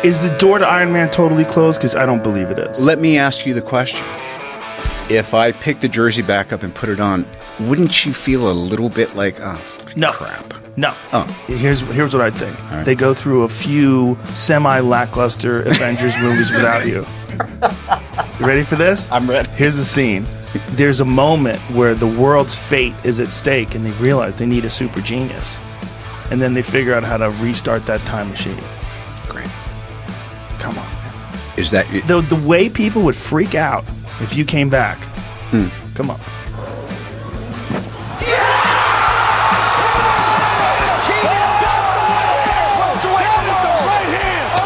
Is the door to Iron Man totally closed? Because I don't believe it is. Let me ask you the question. If I pick the jersey back up and put it on, wouldn't you feel a little bit like, oh, No. crap? No. Oh. Here's what I think. All right. They go through a few semi-lackluster Avengers movies without you. You ready for this? I'm ready. Here's the scene. There's a moment where the world's fate is at stake and they realize they need a super genius. And then they figure out how to restart that time machine. Great. Come on. Is that... The way people would freak out if you came back. Come on.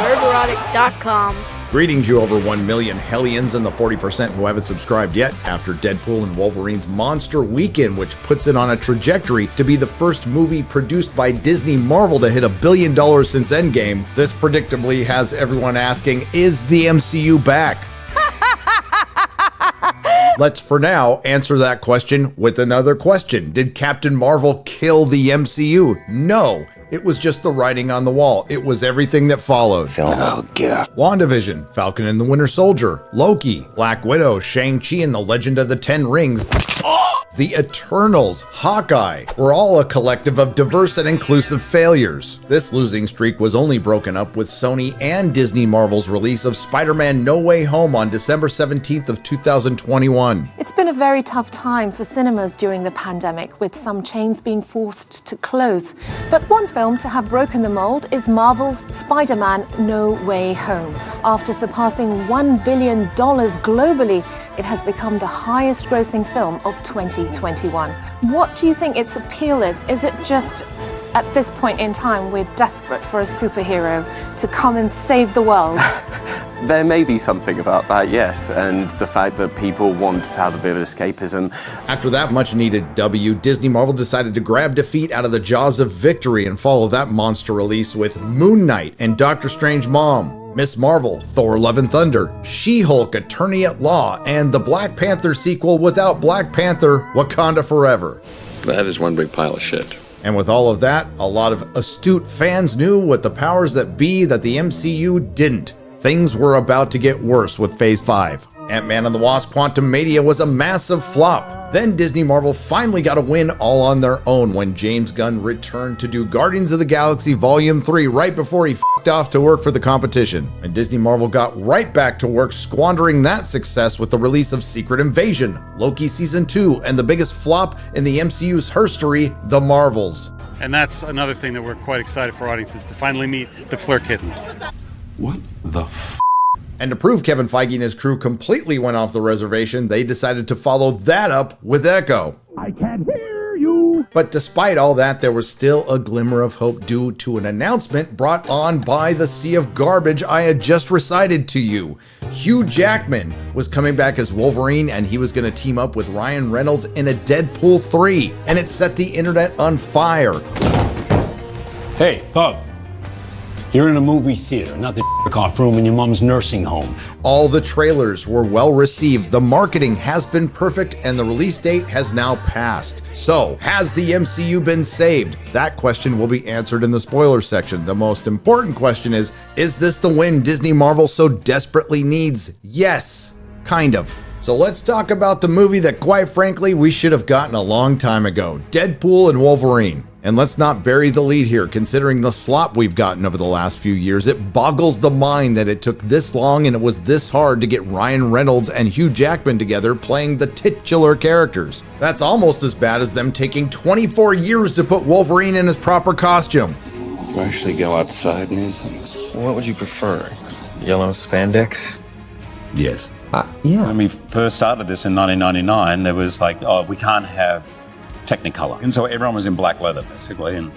Nerdrotic.com. Greetings, you over 1 million hellions and the 40% who haven't subscribed yet after Deadpool and Wolverine's Monster Weekend, which puts it on a trajectory to be the first movie produced by Disney Marvel to hit $1 billion since Endgame. This predictably has everyone asking, is the MCU back? Let's, for now, answer that question with another question. Did Captain Marvel kill the MCU? No. It was just the writing on the wall. It was everything that followed. Oh, God. WandaVision, Falcon and the Winter Soldier, Loki, Black Widow, Shang-Chi and the Legend of the Ten Rings, The Eternals, Hawkeye, were all a collective of diverse and inclusive failures. This losing streak was only broken up with Sony and Disney Marvel's release of Spider-Man No Way Home on December 17th of 2021. It's been a very tough time for cinemas during the pandemic, with some chains being forced to close. But one film to have broken the mold is Marvel's Spider-Man No Way Home. After surpassing $1 billion globally, it has become the highest grossing film of 2021. What do you think its appeal is? Is it just, at this point in time, we're desperate for a superhero to come and save the world? There may be something about that, yes, and the fact that people want to have a bit of escapism. After that much-needed W, Disney Marvel decided to grab defeat out of the jaws of victory and follow that monster release with Moon Knight and Doctor Strange Mom, Miss Marvel, Thor Love and Thunder, She-Hulk Attorney at Law, and the Black Panther sequel without Black Panther, Wakanda Forever. That is one big pile of shit. And with all of that, a lot of astute fans knew what the powers that be that the MCU didn't. Things were about to get worse with Phase 5. Ant-Man and the Wasp Quantumania was a massive flop. Then Disney Marvel finally got a win all on their own when James Gunn returned to do Guardians of the Galaxy Volume 3 right before he f***ed off to work for the competition. And Disney Marvel got right back to work squandering that success with the release of Secret Invasion, Loki Season 2, and the biggest flop in the MCU's history, The Marvels. And that's another thing that we're quite excited for audiences to finally meet the Fleur Kittens. What the f***? And to prove Kevin Feige and his crew completely went off the reservation, they decided to follow that up with Echo. I can't hear you. But despite all that, there was still a glimmer of hope due to an announcement brought on by the sea of garbage I had just recited to you. Hugh Jackman was coming back as Wolverine, and he was going to team up with Ryan Reynolds in a Deadpool 3, and it set the internet on fire. Hey, Bub. You're in a movie theater, not the off room in your mom's nursing home. All the trailers were well received, the marketing has been perfect, and the release date has now passed. So, has the MCU been saved? That question will be answered in the spoiler section. The most important question is this the win Disney Marvel so desperately needs? Yes, kind of. So let's talk about the movie that, quite frankly, we should have gotten a long time ago, Deadpool and Wolverine. And let's not bury the lead here, considering the slop we've gotten over the last few years. It boggles the mind that it took this long and it was this hard to get Ryan Reynolds and Hugh Jackman together playing the titular characters. That's almost as bad as them taking 24 years to put Wolverine in his proper costume. You actually go outside and use them. What would you prefer? Yellow spandex? Yes. Yeah. When we first started this in 1999, there was like, oh, we can't have Technicolor. And so everyone was in black leather, basically. And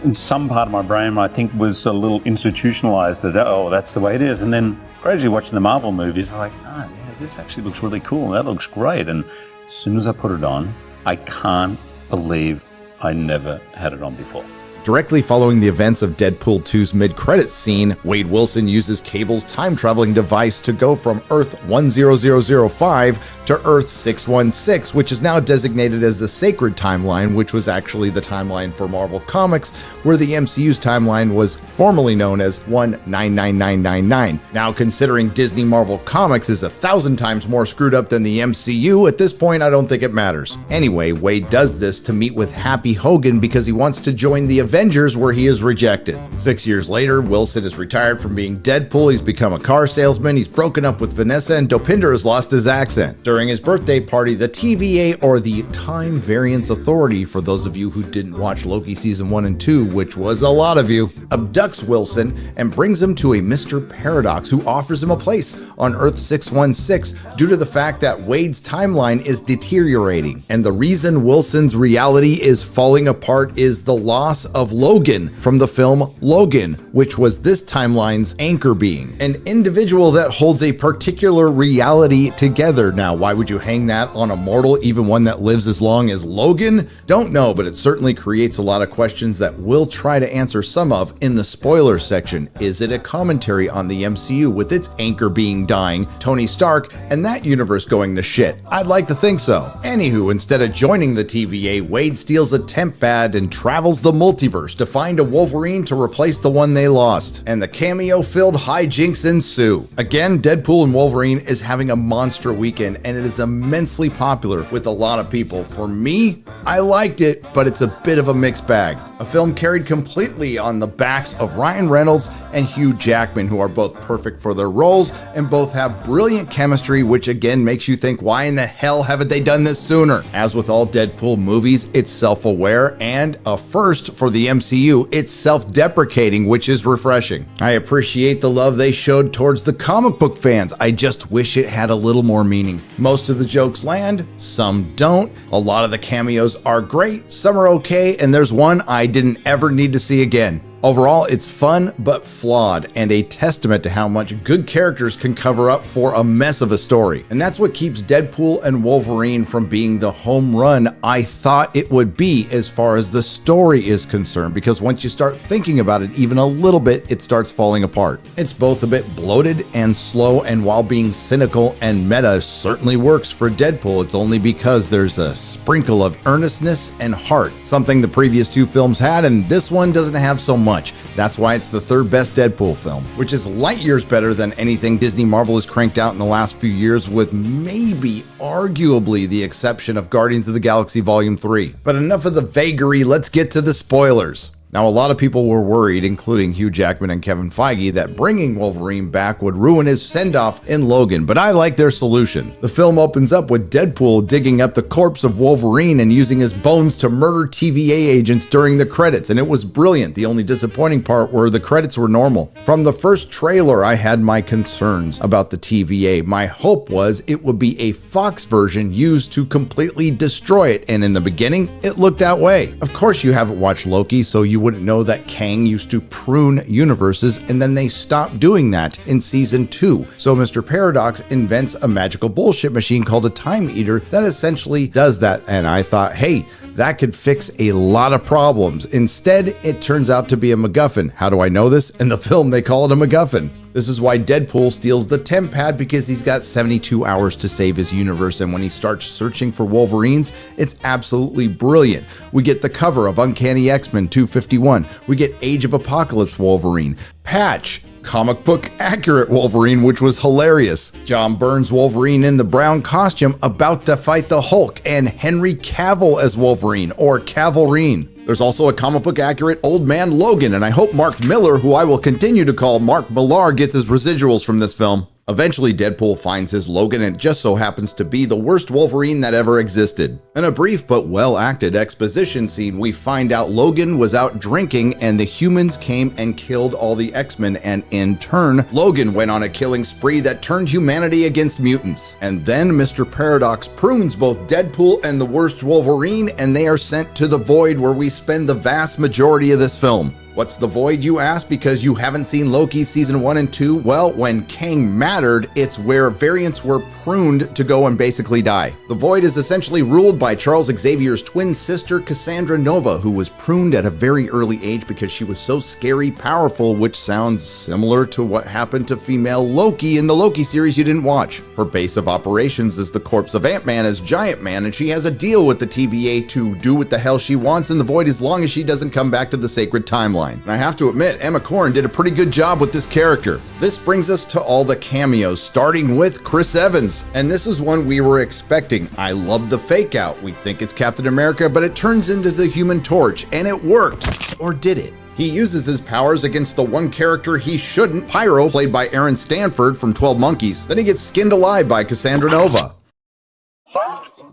in some part of my brain, I think, was a little institutionalized that, oh, that's the way it is. And then gradually watching the Marvel movies, I'm like, oh, yeah, this actually looks really cool. That looks great. And as soon as I put it on, I can't believe I never had it on before. Directly following the events of Deadpool 2's mid-credits scene, Wade Wilson uses Cable's time-traveling device to go from Earth 10005 to Earth 616, which is now designated as the Sacred Timeline, which was actually the timeline for Marvel Comics, where the MCU's timeline was formerly known as 199999. Now, considering Disney Marvel Comics is 1,000 times more screwed up than the MCU, at this point I don't think it matters. Anyway, Wade does this to meet with Happy Hogan because he wants to join the Avengers, where he is rejected. 6 years later, Wilson is retired from being Deadpool, he's become a car salesman, he's broken up with Vanessa, and Dopinder has lost his accent. During his birthday party, the TVA, or the Time Variance Authority, for those of you who didn't watch Loki Season 1 and 2, which was a lot of you, abducts Wilson and brings him to a Mr. Paradox, who offers him a place on Earth 616 due to the fact that Wade's timeline is deteriorating. And the reason Wilson's reality is falling apart is the loss of Logan from the film Logan, which was this timeline's anchor being, an individual that holds a particular reality together. Now, why would you hang that on a mortal, even one that lives as long as Logan? Don't know, but it certainly creates a lot of questions that we'll try to answer some of in the spoiler section. Is it a commentary on the MCU with its anchor being dying, Tony Stark, and that universe going to shit? I'd like to think so. Anywho, instead of joining the TVA, Wade steals a temp pad and travels the multiverse to find a Wolverine to replace the one they lost, and the cameo-filled hijinks ensue. Again, Deadpool and Wolverine is having a monster weekend, and it is immensely popular with a lot of people. For me, I liked it, but it's a bit of a mixed bag. A film carried completely on the backs of Ryan Reynolds and Hugh Jackman, who are both perfect for their roles and both have brilliant chemistry, which again makes you think, why in the hell haven't they done this sooner? As with all Deadpool movies, it's self-aware and a first for the MCU, it's self-deprecating, which is refreshing. I appreciate the love they showed towards the comic book fans. I just wish it had a little more meaning. Most of the jokes land, some don't. A lot of the cameos are great, some are okay, and there's one I didn't ever need to see again. Overall, it's fun but flawed, and a testament to how much good characters can cover up for a mess of a story. And that's what keeps Deadpool and Wolverine from being the home run I thought it would be as far as the story is concerned, because once you start thinking about it even a little bit, it starts falling apart. It's both a bit bloated and slow, and while being cynical and meta certainly works for Deadpool, it's only because there's a sprinkle of earnestness and heart, something the previous two films had, and this one doesn't have so much. That's why it's the third best Deadpool film, which is light years better than anything Disney Marvel has cranked out in the last few years, with maybe arguably the exception of Guardians of the Galaxy Volume 3. But enough of the vagary, let's get to the spoilers. Now, a lot of people were worried, including Hugh Jackman and Kevin Feige, that bringing Wolverine back would ruin his send-off in Logan, but I like their solution. The film opens up with Deadpool digging up the corpse of Wolverine and using his bones to murder TVA agents during the credits, and it was brilliant. The only disappointing part were the credits were normal. From the first trailer, I had my concerns about the TVA. My hope was it would be a Fox version used to completely destroy it, and in the beginning, it looked that way. Of course, you haven't watched Loki, so you wouldn't know that Kang used to prune universes, and then they stopped doing that in season 2. So Mr. Paradox invents a magical bullshit machine called a Time Eater that essentially does that, and I thought, hey, that could fix a lot of problems. Instead, it turns out to be a MacGuffin. How do I know this? In the film, they call it a MacGuffin. This is why Deadpool steals the temp pad, because he's got 72 hours to save his universe, and when he starts searching for Wolverines, it's absolutely brilliant. We get the cover of Uncanny X-Men 251. We get Age of Apocalypse Wolverine. Patch, comic book accurate Wolverine, which was hilarious. John Byrne's Wolverine in the brown costume about to fight the Hulk, and Henry Cavill as Wolverine, or Cavalrine. There's also a comic book accurate Old Man Logan, and I hope Mark Miller, who I will continue to call Mark Millar, gets his residuals from this film. Eventually, Deadpool finds his Logan, and it just so happens to be the worst Wolverine that ever existed. In a brief but well-acted exposition scene, we find out Logan was out drinking and the humans came and killed all the X-Men, and in turn, Logan went on a killing spree that turned humanity against mutants. And then Mr. Paradox prunes both Deadpool and the worst Wolverine, and they are sent to the void, where we spend the vast majority of this film. What's the void, you ask, because you haven't seen Loki season 1 and 2? Well, when Kang mattered, it's where variants were pruned to go and basically die. The void is essentially ruled by Charles Xavier's twin sister, Cassandra Nova, who was pruned at a very early age because she was so scary powerful, which sounds similar to what happened to female Loki in the Loki series you didn't watch. Her base of operations is the corpse of Ant-Man as Giant Man, and she has a deal with the TVA to do what the hell she wants in the void as long as she doesn't come back to the sacred timeline. And I have to admit, Emma Corrin did a pretty good job with this character. This brings us to all the cameos, starting with Chris Evans. And this is one we were expecting. I love the fake out. We think it's Captain America, but it turns into the Human Torch, and it worked. Or did it? He uses his powers against the one character he shouldn't, Pyro, played by Aaron Stanford from 12 Monkeys. Then he gets skinned alive by Cassandra Nova.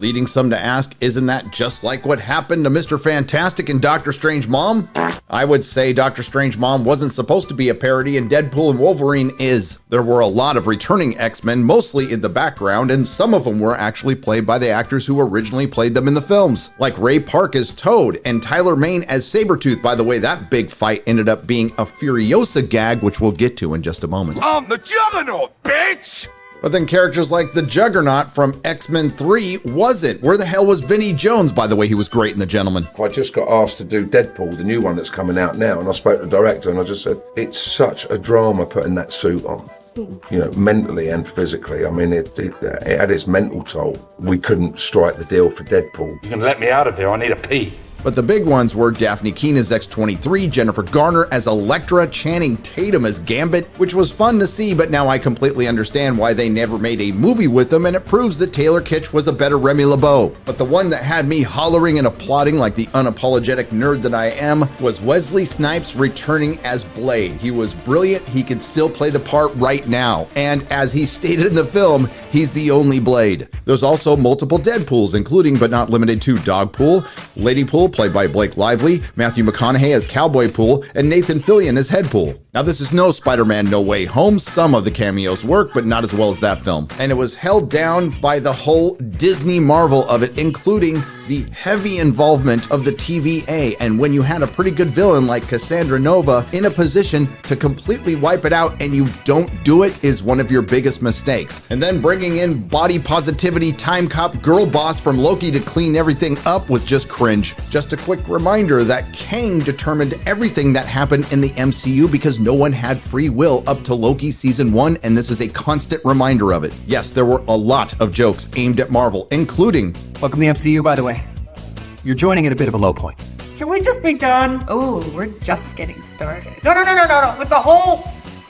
Leading some to ask, isn't that just like what happened to Mr. Fantastic and Doctor Strange Mom? I would say Doctor Strange Mom wasn't supposed to be a parody and Deadpool and Wolverine is. There were a lot of returning X-Men, mostly in the background, and some of them were actually played by the actors who originally played them in the films. Like Ray Park as Toad and Tyler Mane as Sabretooth. By the way, that big fight ended up being a Furiosa gag, which we'll get to in just a moment. I'm the Juggernaut, bitch! But then characters like the Juggernaut from X-Men 3 wasn't. Where the hell was Vinnie Jones? By the way, he was great in The Gentleman. I just got asked to do Deadpool, the new one that's coming out now, and I spoke to the director and I just said, it's such a drama putting that suit on. You know, mentally and physically. I mean, it had its mental toll. We couldn't strike the deal for Deadpool. You're gonna let me out of here, I need a pee. But the big ones were Daphne Keane as X-23, Jennifer Garner as Elektra, Channing Tatum as Gambit, which was fun to see, but now I completely understand why they never made a movie with them, and it proves that Taylor Kitsch was a better Remy LeBeau. But the one that had me hollering and applauding like the unapologetic nerd that I am was Wesley Snipes returning as Blade. He was brilliant, he could still play the part right now, and as he stated in the film, he's the only Blade. There's also multiple Deadpools, including but not limited to Dogpool, Ladypool, played by Blake Lively, Matthew McConaughey as Cowboy Pool, and Nathan Fillion as Headpool. Now this is no Spider-Man No Way Home. Some of the cameos work, but not as well as that film. And it was held down by the whole Disney Marvel of it, including the heavy involvement of the TVA. And when you had a pretty good villain like Cassandra Nova in a position to completely wipe it out and you don't do it is one of your biggest mistakes. And then bringing in body positivity time cop girl boss from Loki to clean everything up was just cringe. Just a quick reminder that Kang determined everything that happened in the MCU because no one had free will up to Loki season 1, and this is a constant reminder of it. Yes, there were a lot of jokes aimed at Marvel, including... Welcome to the MCU, by the way. You're joining at a bit of a low point. Can we just be done? Oh, we're just getting started. No. With the whole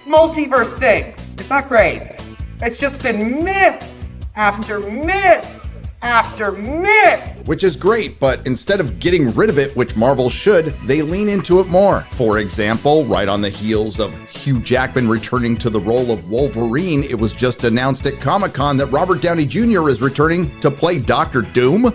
multiverse thing. It's not great. It's just been miss after miss after miss. Which is great, but instead of getting rid of it, which Marvel should, they lean into it more. For example, right on the heels of Hugh Jackman returning to the role of Wolverine, it was just announced at Comic-Con that Robert Downey Jr. is returning to play Dr. Doom.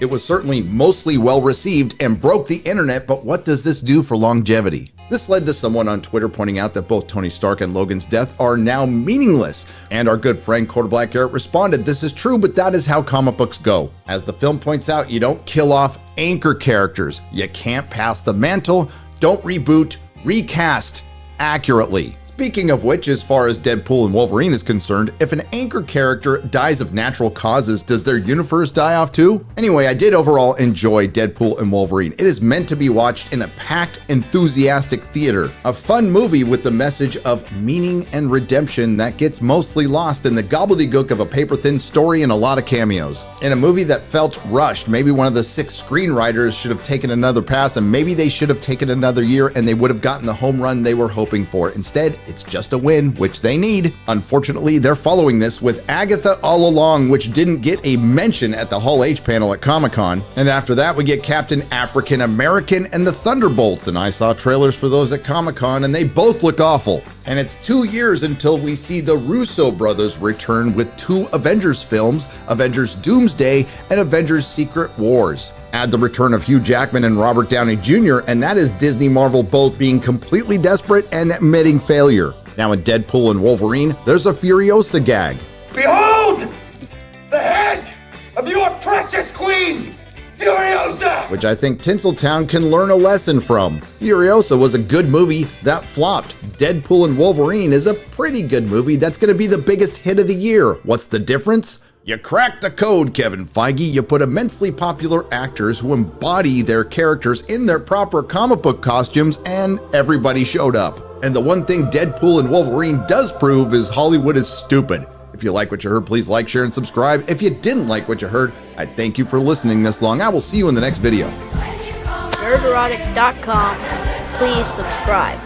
It was certainly mostly well received and broke the internet, but what does this do for longevity? This led to someone on Twitter pointing out that both Tony Stark and Logan's death are now meaningless. And our good friend Quarter Black Garrett responded, this is true, but that is how comic books go. As the film points out, you don't kill off anchor characters. You can't pass the mantle, don't reboot, recast accurately. Speaking of which, as far as Deadpool and Wolverine is concerned, if an anchor character dies of natural causes, does their universe die off too? Anyway, I did overall enjoy Deadpool and Wolverine. It is meant to be watched in a packed, enthusiastic theater. A fun movie with the message of meaning and redemption that gets mostly lost in the gobbledygook of a paper-thin story and a lot of cameos. In a movie that felt rushed, maybe one of the 6 screenwriters should have taken another pass, and maybe they should have taken another year and they would have gotten the home run they were hoping for. Instead, it's just a win, which they need. Unfortunately, they're following this with Agatha All Along, which didn't get a mention at the Hall H panel at Comic-Con. And after that, we get Captain African American and the Thunderbolts, and I saw trailers for those at Comic-Con, and they both look awful. And it's 2 years until we see the Russo brothers return with 2 Avengers films, Avengers Doomsday and Avengers Secret Wars. Add the return of Hugh Jackman and Robert Downey Jr., and that is Disney Marvel both being completely desperate and admitting failure. Now in Deadpool and Wolverine, there's a Furiosa gag. Behold! The head of your precious queen! Furiosa! which I think Tinseltown can learn a lesson from. Furiosa was a good movie that flopped. Deadpool and Wolverine is a pretty good movie that's going to be the biggest hit of the year. What's the difference? You cracked the code, Kevin Feige. You put immensely popular actors who embody their characters in their proper comic book costumes, and everybody showed up. And the one thing Deadpool and Wolverine does prove is Hollywood is stupid. If you like what you heard, please like, share, and subscribe. If you didn't like what you heard, I thank you for listening this long. I will see you in the next video. Nerdrotic.com. Please subscribe.